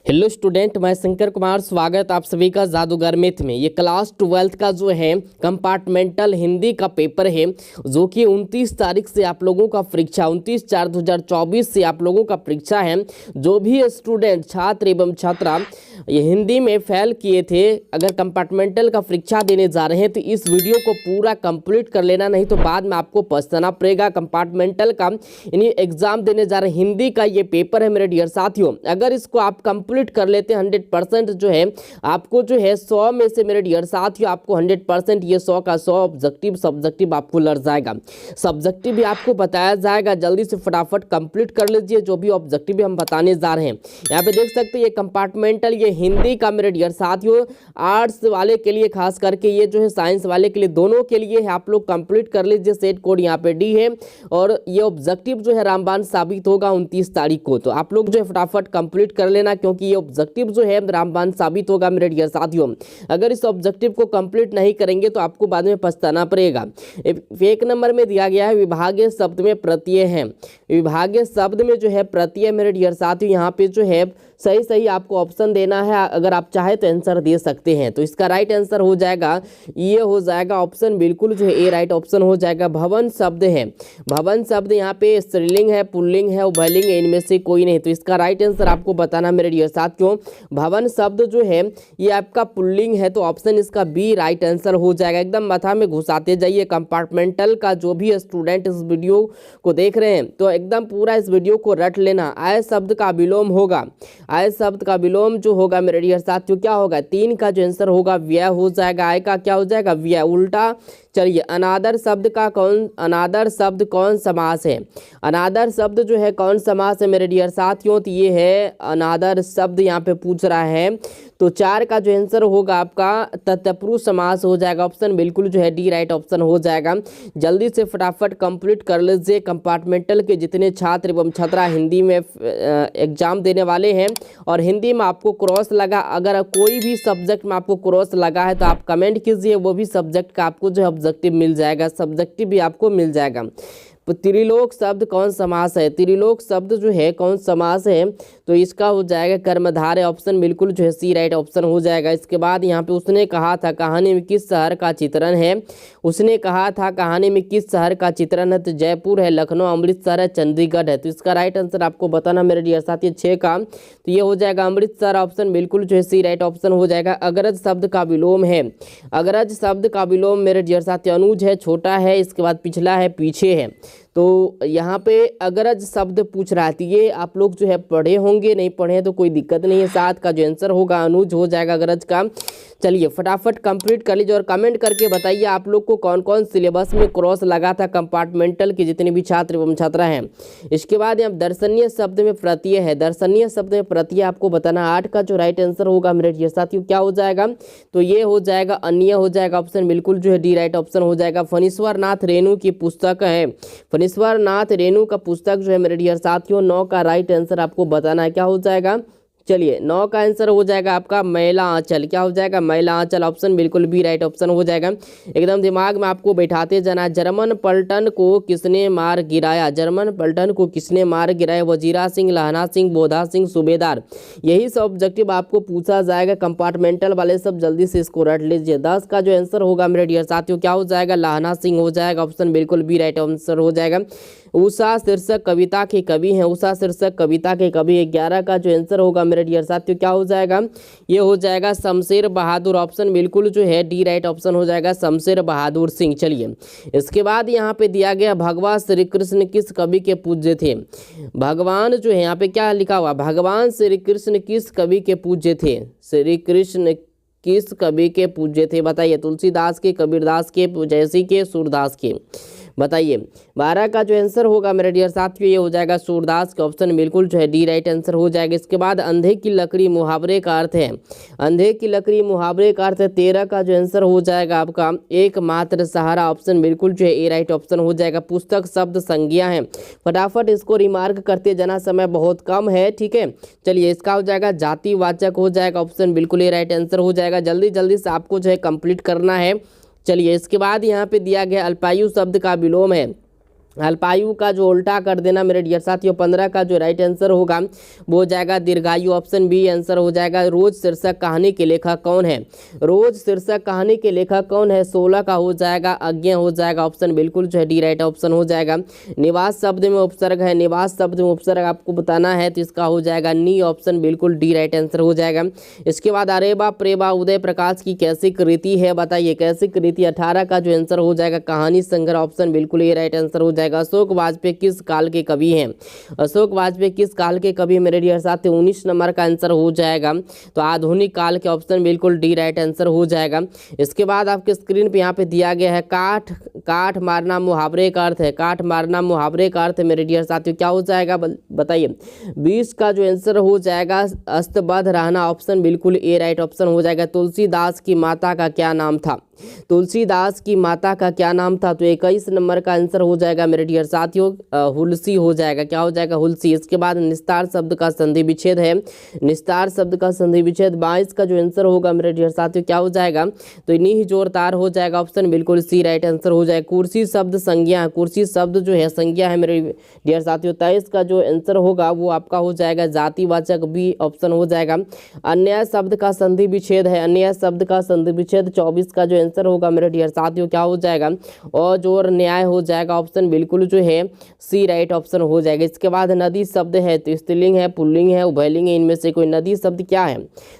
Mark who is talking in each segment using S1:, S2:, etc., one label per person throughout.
S1: Hello student, मैं शंकर कुमार। स्वागत आप सभी का जादूगर मैथ में। ये क्लास 12 का जो है कंपार्टमेंटल हिंदी का पेपर है, जो कि 29 तारीख से आप लोगों का परीक्षा 29/4/2024 से आप लोगों का परीक्षा है। जो भी स्टूडेंट छात्र एवं छात्रा ये हिंदी में फेल किए थे, अगर कंपार्टमेंटल का परीक्षा देने जा रहे हैं तो इस वीडियो को पूरा कंप्लीट कर लेना, नहीं तो बाद में आपको पछताना पड़ेगा। कंपार्टमेंटल का यानी एग्जाम देने जा रहे हिंदी का ये पेपर है मेरे डियर साथियों। अगर इसको आप कंप्लीट कर लेते हैं 100% जो है आपको जो है 100 में से मेरे डियर साथियों आपको 100% ये 100 का 100 ऑब्जेक्टिव सब्जेक्टिव आपको लग जाएगा। सब्जेक्टिव भी आपको बताया जाएगा। जल्दी से फटाफट कंप्लीट कर लीजिए जो भी ऑब्जेक्टिव भी हम बताने जा रहे हैं। यहाँ पे देख सकते हैं ये कंपार्टमेंटल ये हिंदी का मेरे डियर साथियों आर्ट्स वाले के लिए खास करके, ये जो है साइंस वाले के लिए, दोनों के लिए है। आप लोग कंप्लीट कर लीजिए। सेट कोड यहाँ पे डी है और ये ऑब्जेक्टिव जो है रामबाण साबित होगा 29 तारीख को। तो आप लोग जो है फटाफट कंप्लीट कर लेना, क्योंकि ये ऑब्जेक्टिव जो है रामबाण साबित होगा मेरे डियर साथियों। अगर इस ऑब्जेक्टिव को कंप्लीट नहीं करेंगे तो आपको बाद में पछताना पड़ेगा। एक नंबर में दिया गया है विभागीय शब्द में प्रत्यय है। विभागीय शब्द में जो है प्रत्यय मेरे डियर साथियों, यहाँ पे जो है सही सही आपको ऑप्शन देना है। अगर आप चाहे तो आंसर दे सकते हैं। तो इसका राइट आंसर हो जाएगा, ये हो जाएगा ऑप्शन बिल्कुल जो है ए राइट ऑप्शन हो जाएगा। भवन शब्द है। भवन शब्द यहाँ पे स्त्रीलिंग है, पुल्लिंग है, उभयलिंग है, इनमें से कोई नहीं। तो इसका राइट आंसर आपको बताना मेरे डियर साथियों। भवन शब्द जो है ये आपका पुल्लिंग है, तो ऑप्शन इसका बी राइट आंसर हो जाएगा। एकदम माथा में घुसाते जाइए। कंपार्टमेंटल का जो भी स्टूडेंट इस वीडियो को देख रहे हैं तो एकदम पूरा इस वीडियो को रट लेना। आय शब्द का विलोम होगा। आय शब्द का विलोम जो होगा मेरे डियर साथियों क्या होगा? 3 का जो आंसर होगा व्यय हो जाएगा। आय का क्या हो जाएगा? व्यय। उल्टा चलिए, अनादर शब्द का अनादर शब्द कौन समास है? अनादर शब्द जो है कौन समास है मेरे डियर साथियों? तो ये है अनादर शब्द, यहाँ पे पूछ रहा है। तो 4 का जो आंसर होगा आपका तत्पुरुष समास हो जाएगा। ऑप्शन बिल्कुल जो है डी राइट ऑप्शन हो जाएगा। जल्दी से फटाफट कंप्लीट कर लीजिए। कंपार्टमेंटल के जितने छात्र एवं छात्रा हिंदी में एग्जाम देने वाले हैं और हिंदी में आपको क्रॉस लगा, अगर कोई भी सब्जेक्ट में आपको क्रॉस लगा है तो आप कमेंट कीजिए, वो भी सब्जेक्ट का आपको जो है ऑब्जेक्टिव मिल जाएगा, सब्जेक्टिव भी आपको मिल जाएगा। तो त्रिलोक शब्द कौन समास है? त्रिलोक शब्द जो है कौन समास है? तो इसका हो जाएगा कर्मधारय। ऑप्शन बिल्कुल जो है सी राइट ऑप्शन हो जाएगा। इसके बाद यहाँ पे उसने कहा था कहानी में किस शहर का चित्रण है? उसने कहा था कहानी में किस शहर का चित्रण है? तो जयपुर है, लखनऊ, अमृतसर है, चंडीगढ़ है। तो इसका राइट आंसर आपको बताना मेरे डियर साथी 6 का, तो ये हो जाएगा अमृतसर। ऑप्शन बिल्कुल जो है सी राइट ऑप्शन हो जाएगा। अग्रज शब्द का विलोम है। अग्रज शब्द का विलोम मेरे डियर साथी अनुज है, छोटा है, इसके बाद पिछला है, पीछे है। तो यहाँ पे अग्रज शब्द पूछ रहा है, तो ये आप लोग जो है पढ़े होंगे, नहीं पढ़े तो कोई दिक्कत नहीं है। 7 का जो आंसर होगा अनुज हो जाएगा अग्रज का। चलिए फटाफट कंप्लीट कर लीजिए और कमेंट करके बताइए आप लोग को कौन कौन सिलेबस में क्रॉस लगा था कंपार्टमेंटल के जितने भी छात्र एवं छात्रा हैं। इसके बाद यहाँ दर्शनीय शब्द में प्रत्यय है। दर्शनीय शब्द में प्रत्यय आपको बताना। 8 का जो राइट आंसर होगा मेरे डियर साथियों क्या हो जाएगा? तो ये हो जाएगा अन्य हो जाएगा। ऑप्शन बिल्कुल जो है डी राइट ऑप्शन हो जाएगा। फणीश्वर नाथ रेणु की पुस्तक है। फणीश्वर नाथ रेणु का पुस्तक जो है मेरे डियर साथियों 9 का राइट आंसर आपको बताना है। क्या हो जाएगा? चलिए 9 का आंसर हो जाएगा आपका मैला आंचल। क्या हो जाएगा? मैला आंचल। ऑप्शन बिल्कुल बी राइट ऑप्शन हो जाएगा। एकदम दिमाग में आपको बैठाते जाना। जर्मन पलटन को किसने मार गिराया? जर्मन पलटन को किसने मार गिराया? वजीरा सिंह, लहना सिंह, बोधा सिंह, सूबेदार। यही सब ऑब्जेक्टिव आपको पूछा जाएगा। कंपार्टमेंटल वाले सब जल्दी से इसको रट लीजिए। 10 का जो आंसर होगा मेरे डियर साथियों क्या हो जाएगा? लहना सिंह हो जाएगा। ऑप्शन बिल्कुल बी राइट आंसर हो जाएगा। उषा शीर्षक कविता के कवि हैं। उषा शीर्षक कविता के कवि। 11 का जो आंसर होगा मेरे डियर साथियों क्या हो जाएगा? ये हो जाएगा शमशेर बहादुर। ऑप्शन बिल्कुल जो है डी राइट ऑप्शन हो जाएगा शमशेर बहादुर सिंह। चलिए इसके बाद यहाँ पे दिया गया भगवान श्री कृष्ण किस कवि के पूज्य थे? भगवान जो है यहाँ पे क्या लिखा हुआ? भगवान श्री कृष्ण किस कवि के पूज्य थे? श्री कृष्ण किस कवि के पूज्य थे? बताइए। तुलसीदास के, कबीरदास के, जयसी के, सूरदास के? बताइए। 12 का जो आंसर होगा मेरे डियर साथियों ये हो जाएगा सूरदास के। ऑप्शन बिल्कुल जो है डी राइट आंसर हो जाएगा। इसके बाद अंधे की लकड़ी मुहावरे का अर्थ है। अंधे की लकड़ी मुहावरे का अर्थ है। 13 का जो आंसर हो जाएगा आपका एकमात्र सहारा। ऑप्शन बिल्कुल जो है ए राइट ऑप्शन हो जाएगा। पुस्तक शब्द संज्ञा है। फटाफट इसको रिमार्क करते जाना, समय बहुत कम है, ठीक है। चलिए इसका हो जाएगा जातिवाचक हो जाएगा। ऑप्शन बिल्कुल ए राइट आंसर हो जाएगा। जल्दी जल्दी से आपको जो है कंप्लीट करना है। चलिए इसके बाद यहाँ पे दिया गया अल्पायु शब्द का विलोम है। अल्पायु का जो उल्टा कर देना मेरे डियर साथियों 15 का जो राइट आंसर होगा वो हो जाएगा दीर्घायु, ऑप्शन बी आंसर हो जाएगा। रोज शीर्षक कहानी के लेखक कौन है? रोज शीर्षक कहानी के लेखक कौन है? 16 का हो जाएगा अज्ञे हो जाएगा, ऑप्शन बिल्कुल जो है डी राइट ऑप्शन हो जाएगा। निवास शब्द में उपसर्ग है, निवास शब्द में उपसर्ग आपको बताना है तो इसका हो जाएगा नी, ऑप्शन बिल्कुल डी राइट आंसर हो जाएगा। इसके बाद अरेबा प्रेबा उदय प्रकाश की कैसी कृति है बताइए, कैसी कृति? 18 का जो आंसर हो जाएगा कहानी संग्रह, ऑप्शन बिल्कुल ये राइट आंसर हो जाएगा। अशोक वाजपेयी किस काल के कवि हैं? अशोक वाजपेयी किस काल के कवि मेरे डियर साथी? 19 नंबर का आंसर हो जाएगा तो आधुनिक काल के, ऑप्शन बिल्कुल डी राइट आंसर हो जाएगा। इसके बाद आपके स्क्रीन पे यहाँ पे दिया गया है काठ, काठ मारना मुहावरे का अर्थ है, काठ मारना मुहावरे का अर्थ है मेरे डियर साथियों क्या हो जाएगा बताइए? 20 का जो आंसर हो जाएगा अस्तबद्ध रहना, ऑप्शन बिल्कुल ए राइट ऑप्शन हो जाएगा। तुलसीदास की माता का क्या नाम था? तुलसीदास की माता का क्या नाम था? तो 21 नंबर का आंसर हो जाएगा मेरे डियर साथियों हुलसी हो जाएगा, क्या हो जाएगा? हुलसी। इसके बाद निस्तार शब्द का संधि विच्छेद है, निस्तार शब्द का संधि विच्छेद। 22 का जो आंसर होगा मेरे डियर साथियों क्या हो जाएगा? तो इन्हीं जोरदार हो जाएगा, ऑप्शन बिल्कुल सी राइट आंसर हो जाएगा। कुर्सी शब्द संज्ञा, कुर्सी शब्द जो है संज्ञा है मेरे डियर साथियों। 23 का जो आंसर होगा वो आपका हो जाएगा जातिवाचक, बी ऑप्शन हो जाएगा। अन्याय शब्द का संधि विच्छेद है, अन्याय शब्द का संधि विच्छेद। 24 का जो आंसर होगा मेरे डियर साथियों क्या हो जाएगा? और जोर न्याय हो जाएगा, ऑप्शन बिल्कुल जो है सी राइट ऑप्शन हो जाएगा। इसके बाद नदी शब्द है तो स्त्रीलिंग है, पुल्लिंग है, उभयलिंग है, इनमें से कोई नदी शब्द क्या है?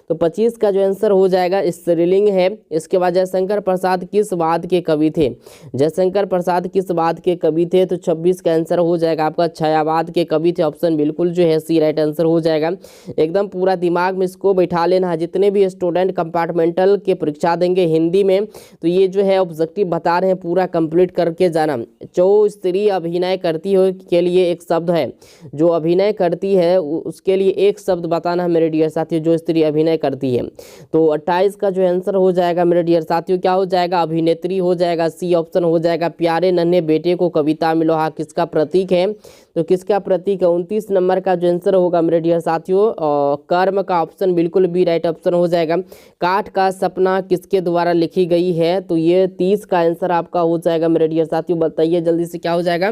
S1: तो 25 का जो आंसर हो जाएगा स्त्रीलिंग है। इसके बाद जयशंकर प्रसाद किस वाद के कवि थे? जयशंकर प्रसाद किस वाद के कवि थे? तो 26 का आंसर हो जाएगा आपका छायावाद के कवि थे, ऑप्शन बिल्कुल जो है सी राइट आंसर हो जाएगा। एकदम पूरा दिमाग में इसको बैठा लेना है, जितने भी स्टूडेंट कंपार्टमेंटल के परीक्षा देंगे हिंदी में तो ये जो है ऑब्जेक्टिव बता रहे हैं पूरा कंप्लीट करके जाना। जो स्त्री अभिनय करती हो के लिए एक शब्द है, जो अभिनय करती है उसके लिए एक शब्द बताना है मेरे डियर साथियों, जो स्त्री अभिनय करती है। तो 28 का जो आंसर हो जाएगा मेरे डियर साथियों क्या हो जाएगा? अभिनेत्री हो जाएगा, सी ऑप्शन हो जाएगा। प्यारे नन्हे बेटे को कविता में लोहा किसका प्रतीक है? तो किसका प्रतीक है? 29 नंबर का जो आंसर होगा मेरे डियर साथियों कर्म का, ऑप्शन बिल्कुल बी राइट ऑप्शन हो जाएगा। काठ का सपना किसके द्वारा लिखी गई है? तो ये 30 का आंसर आपका हो जाएगा मेरे डियर साथियों, बताइए जल्दी से क्या हो जाएगा?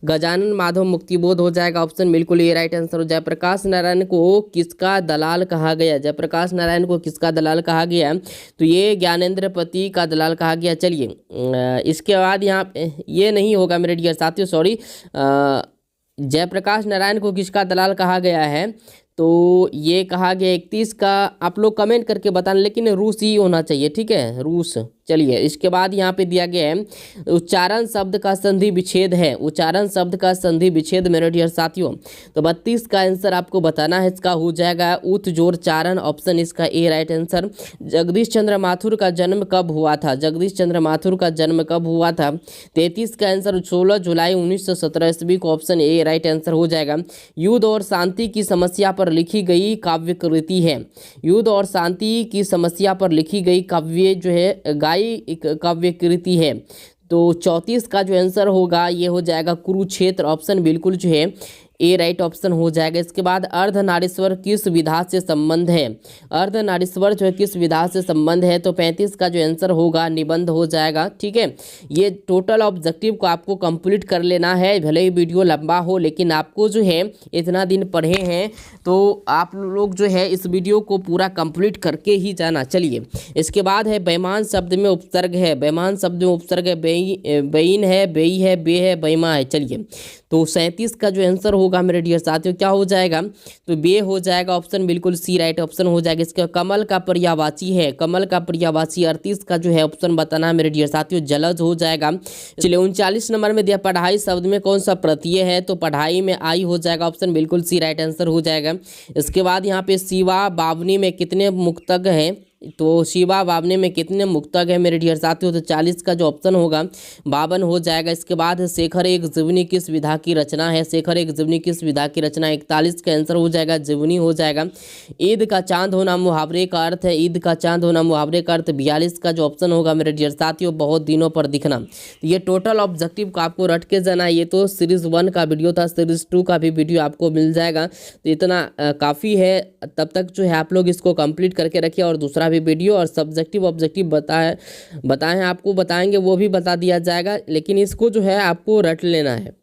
S1: गजानन माधव मुक्तिबोध हो जाएगा, ऑप्शन बिल्कुल ये राइट आंसर हो जाएगा। जयप्रकाश नारायण को किसका दलाल कहा गया? जयप्रकाश नारायण को किसका दलाल कहा गया? तो ये ज्ञानेंद्र पति का दलाल कहा गया। चलिए इसके बाद यहाँ ये नहीं होगा मेरे डियर साथियों, सॉरी, जयप्रकाश नारायण को किसका दलाल कहा गया है? तो ये कहा गया 31 का, आप लोग कमेंट करके बताना, लेकिन रूस ही होना चाहिए, ठीक है, रूस। चलिए इसके बाद यहाँ पे दिया गया है उच्चारण शब्द का संधि विच्छेद है, उच्चारण शब्द का संधि विच्छेद मेरे डियर साथियों। तो 32 का आंसर आपको बताना है, इसका हो जाएगा उत जोर चारण, ऑप्शन इसका ए राइट आंसर। जगदीश चंद्र माथुर का जन्म कब हुआ था? जगदीश चंद्र माथुर का जन्म कब हुआ था? 33 का आंसर 16 जुलाई 1917 ईस्वी को, ऑप्शन ए राइट आंसर हो जाएगा। युद्ध और शांति की समस्या पर लिखी गई काव्य कृति है, युद्ध और शांति की समस्या पर लिखी गई काव्य जो है एक काव्य कृति है। तो 34 का जो आंसर होगा ये हो जाएगा कुरुक्षेत्र, ऑप्शन बिल्कुल जो है ए राइट ऑप्शन हो जाएगा। इसके बाद अर्धनारीश्वर किस विधा से संबंध है? अर्धनारीश्वर जो है किस विधा से संबंध है? तो 35 का जो आंसर होगा निबंध हो जाएगा, ठीक है। ये टोटल ऑब्जेक्टिव को आपको कंप्लीट कर लेना है, भले ही वीडियो लंबा हो, लेकिन आपको जो है इतना दिन पढ़े हैं तो आप लोग जो है इस वीडियो को पूरा कंप्लीट करके ही जाना। चलिए इसके बाद है बेईमान शब्द में उपसर्ग है, बेईमान शब्द में उपसर्ग है, बेईन है, बेई है, बे है, बेईमा है। चलिए तो 37 का जो आंसर होगा मेरे डियर साथियों क्या हो जाएगा? तो बे हो जाएगा, ऑप्शन बिल्कुल सी राइट ऑप्शन हो जाएगा। इसका कमल का पर्यायवाची है, कमल का पर्यायवाची 38 का जो है ऑप्शन बताना है मेरे डियर साथियों, जलज हो जाएगा। चलिए 39 नंबर में दिया पढ़ाई शब्द में कौन सा प्रत्यय है? तो पढ़ाई में आई हो जाएगा, ऑप्शन बिल्कुल सी राइट आंसर हो जाएगा। इसके बाद यहाँ पे शिवा बावनी में कितने मुक्तक हैं? तो शिवा बावनी में कितने मुक्तक है मेरे डियर साथियों? तो 40 का जो ऑप्शन होगा 52 हो जाएगा। इसके बाद शेखर एक जीवनी किस विधा की रचना है? शेखर एक जीवनी किस विधा की रचना? 41 का आंसर हो जाएगा जीवनी हो जाएगा। ईद का चांद होना मुहावरे का अर्थ है, ईद का चांद होना मुहावरे का अर्थ। 42 का जो ऑप्शन होगा मेरे डियर साथियों बहुत दिनों पर दिखना। ये टोटल ऑब्जेक्टिव को आपको रट के जाना। ये तो सीरीज 1 का वीडियो था, सीरीज 2 का भी वीडियो आपको मिल जाएगा, तो इतना काफ़ी है। तब तक जो है आप लोग इसको कंप्लीट करके रखिए, और दूसरा भी वीडियो और सब्जेक्टिव ऑब्जेक्टिव बताएं आपको बताएंगे वो भी बता दिया जाएगा, लेकिन इसको जो है आपको रट लेना है।